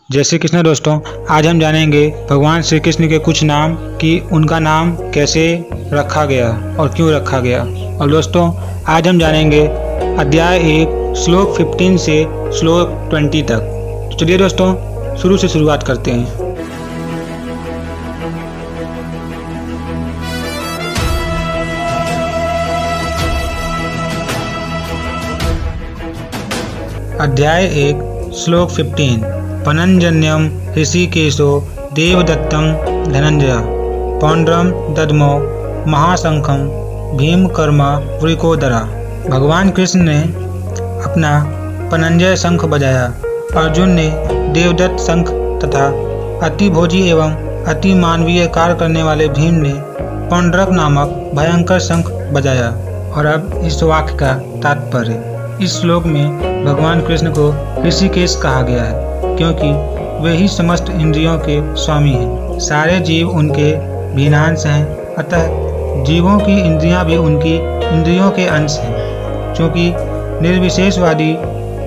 जय श्री कृष्ण दोस्तों, आज हम जानेंगे भगवान श्री कृष्ण के कुछ नाम कि उनका नाम कैसे रखा गया और क्यों रखा गया। और दोस्तों आज हम जानेंगे अध्याय 1 श्लोक 15 से श्लोक 20 तक। तो चलिए दोस्तों शुरू से शुरुआत करते हैं। अध्याय 1 श्लोक 15 पनंजन्यम ऋषिकेशो देवदत्तम धनंजय पौंड्रम दद्मो महाशंखम भीमकर्मा वृकोदरा। भगवान कृष्ण ने अपना पनंजय शंख बजाया। अर्जुन ने देवदत्त शंख तथा अति भोजी एवं अति मानवीय कार्य करने वाले भीम ने पौंड्रक नामक भयंकर शंख बजाया। और अब इस वाक्य का तात्पर्य। इस श्लोक में भगवान कृष्ण को ऋषिकेश कहा गया है क्योंकि वे ही समस्त इंद्रियों के स्वामी हैं। सारे जीव उनके भिन्नांश हैं, अतः जीवों की इंद्रियां भी उनकी इंद्रियों के अंश हैं। क्योंकि निर्विशेषवादी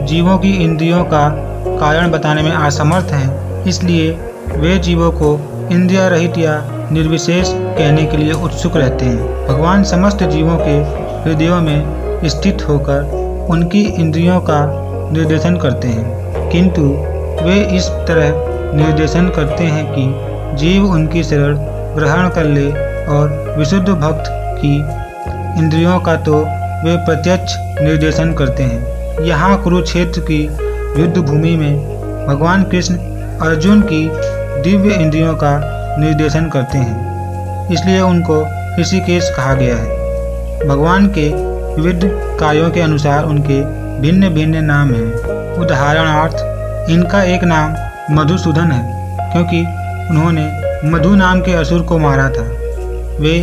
जीवों की इंद्रियों का कारण बताने में असमर्थ हैं, इसलिए वे जीवों को इंद्रिय रहित या निर्विशेष कहने के लिए उत्सुक रहते हैं। भगवान समस्त जीवों के हृदयों में स्थित होकर उनकी इंद्रियों का निर्देशन करते हैं, किंतु वे इस तरह निर्देशन करते हैं कि जीव उनकी शरण ग्रहण कर ले। और विशुद्ध भक्त की इंद्रियों का तो वे प्रत्यक्ष निर्देशन करते हैं। यहाँ कुरुक्षेत्र की युद्ध भूमि में भगवान कृष्ण अर्जुन की दिव्य इंद्रियों का निर्देशन करते हैं, इसलिए उनको ऋषिकेश कहा गया है। भगवान के विविध कार्यों के अनुसार उनके भिन्न भिन्न नाम हैं। उदाहरणार्थ इनका एक नाम मधुसूदन है क्योंकि उन्होंने मधु नाम के असुर को मारा था। वे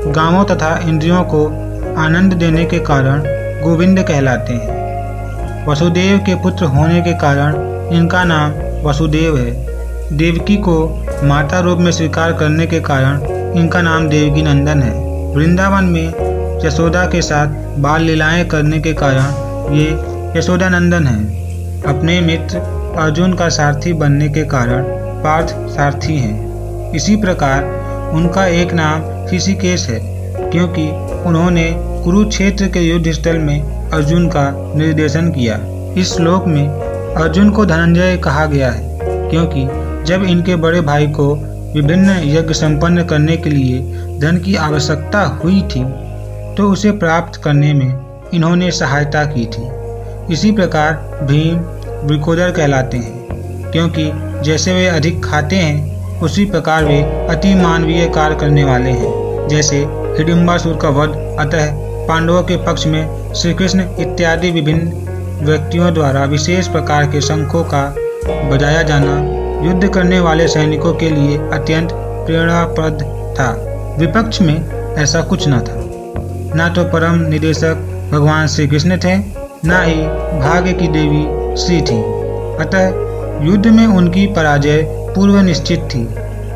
गांवों तथा इंद्रियों को आनंद देने के कारण गोविंद कहलाते हैं। वसुदेव के पुत्र होने के कारण इनका नाम वसुदेव है। देवकी को माता रूप में स्वीकार करने के कारण इनका नाम देवकी नंदन है। वृंदावन में यशोदा के साथ बाल लीलाएं करने के कारण ये यशोदानंदन है। अपने मित्र अर्जुन का सारथी बनने के कारण पार्थ सारथी हैं। इसी प्रकार उनका एक नाम ऋषिकेश है क्योंकि उन्होंने कुरुक्षेत्र के युद्ध स्थल में अर्जुन का निर्देशन किया। इस श्लोक में अर्जुन को धनंजय कहा गया है क्योंकि जब इनके बड़े भाई को विभिन्न यज्ञ संपन्न करने के लिए धन की आवश्यकता हुई थी तो उसे प्राप्त करने में इन्होंने सहायता की थी। इसी प्रकार भीम वृकोदर कहलाते हैं क्योंकि जैसे वे अधिक खाते हैं उसी प्रकार वे अति मानवीय कार्य करने वाले हैं। जैसे हिडिंबासुर का वध, अतः पांडवों के पक्ष में श्री कृष्ण इत्यादि विभिन्न व्यक्तियों द्वारा विशेष प्रकार के शंखों का बजाया जाना युद्ध करने वाले सैनिकों के लिए अत्यंत प्रेरणाप्रद था। विपक्ष में ऐसा कुछ न था। न तो परम निदेशक भगवान श्री कृष्ण थे, न ही भाग्य की देवी श्री थी, अतः युद्ध में उनकी पराजय पूर्व निश्चित थी।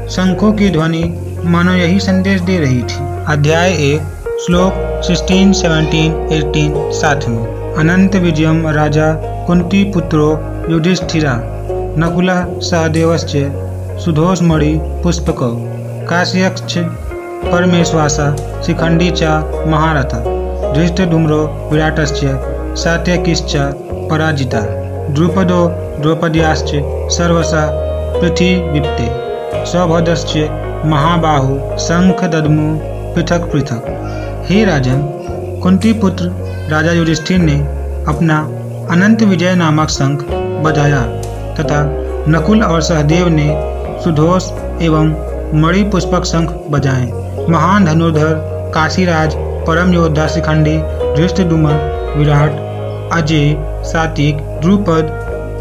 शंखों की ध्वनि मानो यही संदेश दे रही थी। अध्याय 1 श्लोक 16, 17, 18 साथ में। अनंत विजयम राजा कुंती पुत्रो युधिष्ठिरा नकुला सहदेवश्च सुधोषमणि पुष्पको काश्यक्ष परमेश्वासा शिखंडी च महारथ धृष्टधूम्रो विराटश्च सात्यकिश्च पराजिता द्रुपदो द्रौपद्याश्च सर्वसा पृथिवीप्ते सौभद्रश्च महाबाहु शंख दद्मु पृथक पृथक। हे राजन, कुंती पुत्र राजा युधिष्ठिर ने अपना अनंत विजय नामक शंख बजाया तथा नकुल और सहदेव ने सुधोष एवं मणि पुष्पक शंख बजाए। महान धनुर्धर काशीराज परम योद्धा शिखंडी धृष्टद्युम्न विराट अजय सात्विक द्रुपद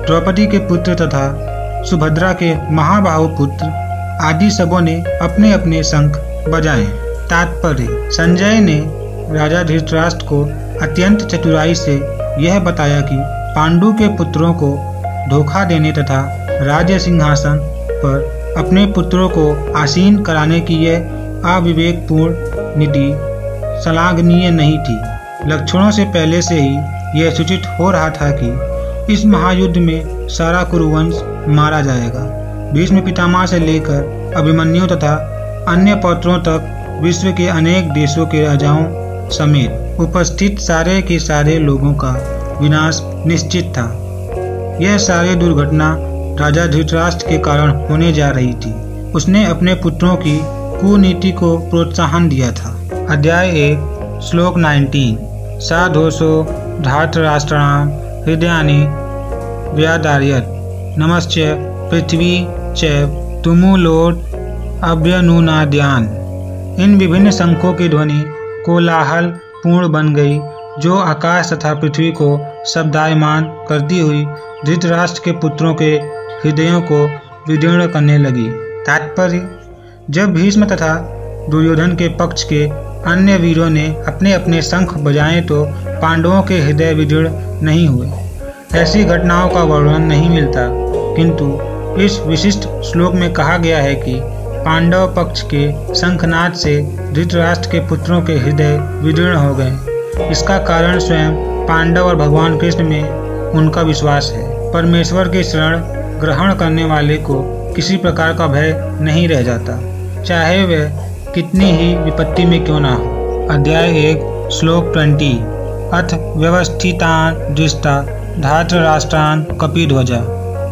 द्रौपदी के पुत्र तथा सुभद्रा के महाबाहु पुत्र आदि सबों ने अपने अपने शंख बजाए। तात्पर्य। संजय ने राजा धृतराष्ट्र को अत्यंत चतुराई से यह बताया कि पांडु के पुत्रों को धोखा देने तथा राज्य सिंहासन पर अपने पुत्रों को आसीन कराने की यह अविवेकपूर्ण नीति श्लाघनीय नहीं थी। लक्षणों से पहले से ही यह सूचित हो रहा था कि इस महायुद्ध में सारा कुरुवंश मारा जाएगा। भीष्म पितामह से लेकर अभिमन्यु तथा अन्य पौत्रों तक विश्व के अनेक देशों के राजाओं समेत उपस्थित सारे के सारे लोगों का विनाश निश्चित था। यह सारी दुर्घटना राजा धृतराष्ट्र के कारण होने जा रही थी। उसने अपने पुत्रों की कुनीति को प्रोत्साहन दिया था। अध्याय 1 श्लोक 19 साधोषो धार्तराष्ट्राणां हृदयानि व्यादारयत् नमश्च पृथ्वी च तुमुलोट अभ्यनुनाद्यान्। इन विभिन्न शंखों की ध्वनि कोलाहल पूर्ण बन गई, जो आकाश तथा पृथ्वी को शब्दायमान करती हुई धृतराष्ट्र के पुत्रों के हृदयों को विदीर्ण करने लगी। तात्पर्य, जब भीष्म तथा दुर्योधन के पक्ष के अन्य वीरों ने अपने अपने शंख बजाए तो पांडवों के हृदय विदीर्ण नहीं हुए। ऐसी घटनाओं का वर्णन नहीं मिलता, किंतु इस विशिष्ट श्लोक में कहा गया है कि पांडव पक्ष के शंखनाद से धृतराष्ट्र के पुत्रों के हृदय विदीर्ण हो गए। इसका कारण स्वयं पांडव और भगवान कृष्ण में उनका विश्वास है। परमेश्वर के शरण ग्रहण करने वाले को किसी प्रकार का भय नहीं रह जाता, चाहे वह कितनी ही विपत्ति में क्यों ना हो। अध्याय 1 श्लोक 20 अथ व्यवस्थितान् दृष्टा धार्तराष्ट्रान् कपिध्वजा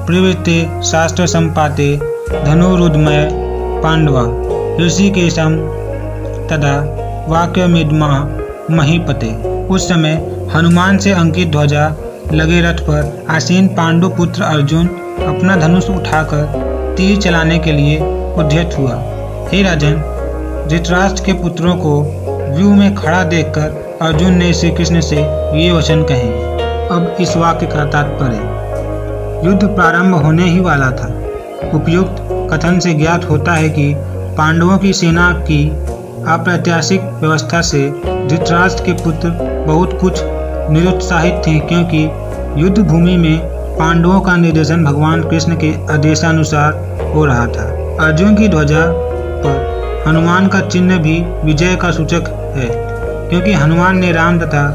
प्रवृत्ते शास्त्र संपाते धनुरुद्मय पांडवा ऋषिकेशं तदा वाक्यमिद्मा महीपते। उस समय हनुमान से अंकित ध्वजा लगे रथ पर आसीन पांडु पुत्र अर्जुन अपना धनुष उठाकर तीर चलाने के लिए उद्यत हुआ। हे राजन, धृतराष्ट्र के पुत्रों को व्यूह में खड़ा देखकर अर्जुन ने श्री कृष्ण से ये वचन कहे। अब इस वाक्य का तात्पर्य, युद्ध प्रारंभ होने ही वाला था। उपयुक्त कथन से ज्ञात होता है कि पांडवों की सेना की अप्रत्याशित व्यवस्था से धृतराष्ट्र के पुत्र बहुत कुछ निरुत्साहित थे, क्योंकि युद्ध भूमि में पांडवों का निर्देशन भगवान कृष्ण के आदेशानुसार हो रहा था। अर्जुन की ध्वजा पर हनुमान का चिन्ह भी विजय का सूचक है, क्योंकि हनुमान ने राम तथा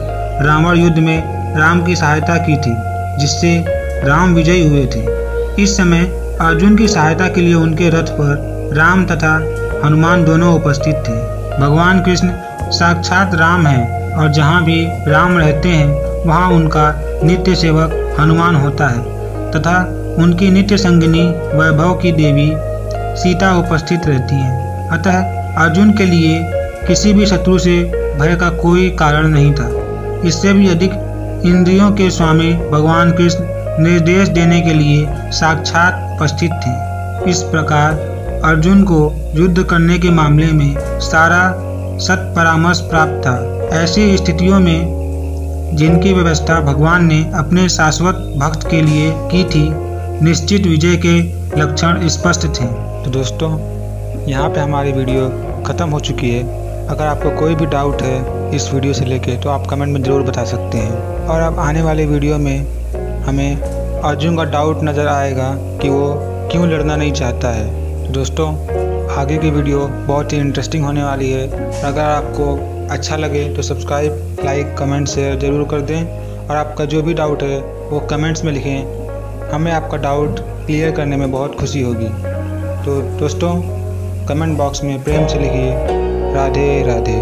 रावण युद्ध में राम की सहायता की थी, जिससे राम विजयी हुए थे। इस समय अर्जुन की सहायता के लिए उनके रथ पर राम तथा हनुमान दोनों उपस्थित थे। भगवान कृष्ण साक्षात राम हैं और जहाँ भी राम रहते हैं वहाँ उनका नित्य सेवक हनुमान होता है तथा उनकी नित्य संगिनी वैभव की देवी सीता उपस्थित रहती हैं। अतः अर्जुन के लिए किसी भी शत्रु से भय का कोई कारण नहीं था। इससे भी अधिक इंद्रियों के स्वामी भगवान कृष्ण निर्देश देने के लिए साक्षात उपस्थित थे। इस प्रकार अर्जुन को युद्ध करने के मामले में सारा सत्परामर्श प्राप्त था। ऐसी स्थितियों में जिनकी व्यवस्था भगवान ने अपने शाश्वत भक्त के लिए की थी, निश्चित विजय के लक्षण स्पष्ट थे। तो दोस्तों, यहाँ पे हमारी वीडियो ख़त्म हो चुकी है। अगर आपको कोई भी डाउट है इस वीडियो से लेके तो आप कमेंट में ज़रूर बता सकते हैं। और अब आने वाले वीडियो में हमें अर्जुन का डाउट नज़र आएगा कि वो क्यों लड़ना नहीं चाहता है। तो दोस्तों, आगे की वीडियो बहुत ही इंटरेस्टिंग होने वाली है। अगर आपको अच्छा लगे तो सब्सक्राइब, लाइक, कमेंट, शेयर ज़रूर कर दें। और आपका जो भी डाउट है वो कमेंट्स में लिखें। हमें आपका डाउट क्लियर करने में बहुत खुशी होगी। तो दोस्तों, कमेंट बॉक्स में प्रेम से लिखिए राधे राधे।